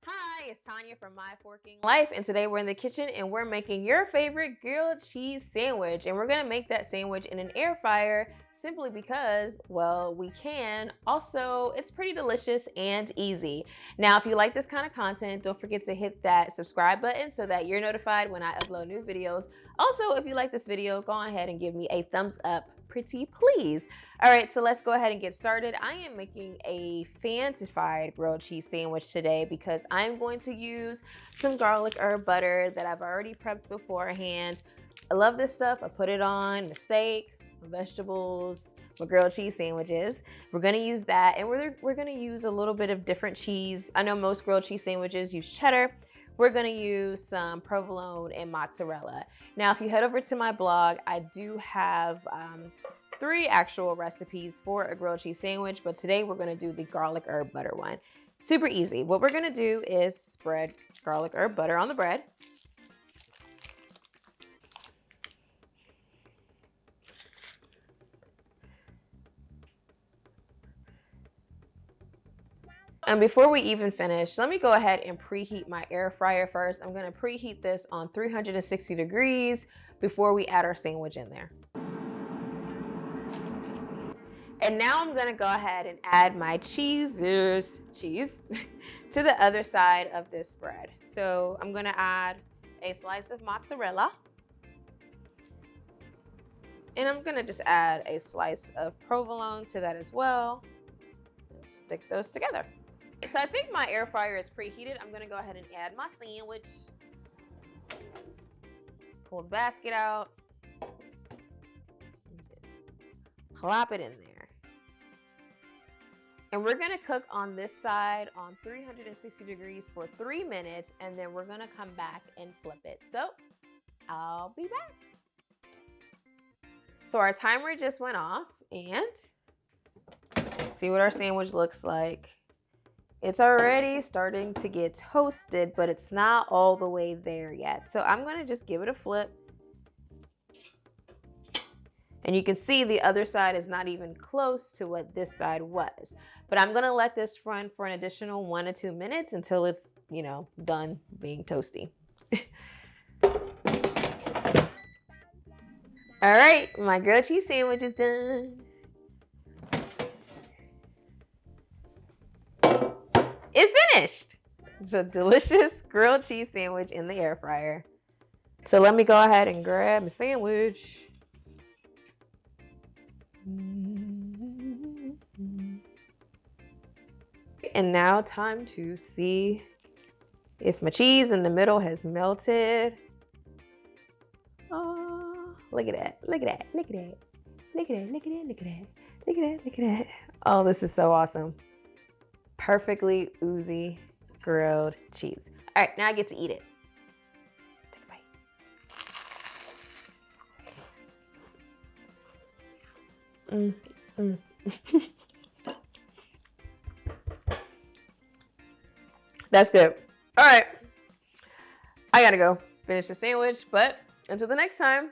Hi, it's Tanya from My Forking Life, and today we're in the kitchen and we're making your favorite grilled cheese sandwich. And we're gonna make that sandwich in an air fryer simply because, well, we can. Also, it's pretty delicious and easy. Now, if you like this kind of content, don't forget to hit that subscribe button so that you're notified when I upload new videos. Also, if you like this video, go ahead and give me a thumbs up, pretty please. All right, so let's go ahead and get started. I am making a fancified grilled cheese sandwich today because I'm going to use some garlic herb butter that I've already prepped beforehand. I love this stuff. I put it on the steak, my vegetables, my grilled cheese sandwiches. We're gonna use that, and we're gonna use a little bit of different cheese. I know most grilled cheese sandwiches use cheddar. We're gonna use some provolone and mozzarella. Now, if you head over to my blog, I do have 3 actual recipes for a grilled cheese sandwich, but today we're gonna do the garlic herb butter one. Super easy. What we're gonna do is spread garlic herb butter on the bread. And before we even finish, let me go ahead and preheat my air fryer first. I'm gonna preheat this on 360 degrees before we add our sandwich in there. And now I'm gonna go ahead and add my cheese to the other side of this spread. So I'm gonna add a slice of mozzarella. And I'm gonna just add a slice of provolone to that as well. Stick those together. So I think my air fryer is preheated. I'm gonna go ahead and add my sandwich. Pull the basket out. Just plop it in there. And we're gonna cook on this side on 360 degrees for 3 minutes, and then we're gonna come back and flip it. So I'll be back. So our timer just went off, and see what our sandwich looks like. It's already starting to get toasted, but it's not all the way there yet. So I'm gonna just give it a flip. And you can see the other side is not even close to what this side was. But I'm gonna let this run for an additional 1 to 2 minutes until it's, done being toasty. All right, my grilled cheese sandwich is done. It's finished. It's a delicious grilled cheese sandwich in the air fryer. So let me go ahead and grab my sandwich. And now time to see if my cheese in the middle has melted. Oh, look at that, look at that, look at that, look at that, look at that, look at that, look at that, look at that. Oh, this is so awesome. Perfectly oozy grilled cheese. All right, now I get to eat it. Take a bite. That's good. All right, I gotta go finish the sandwich, but until the next time.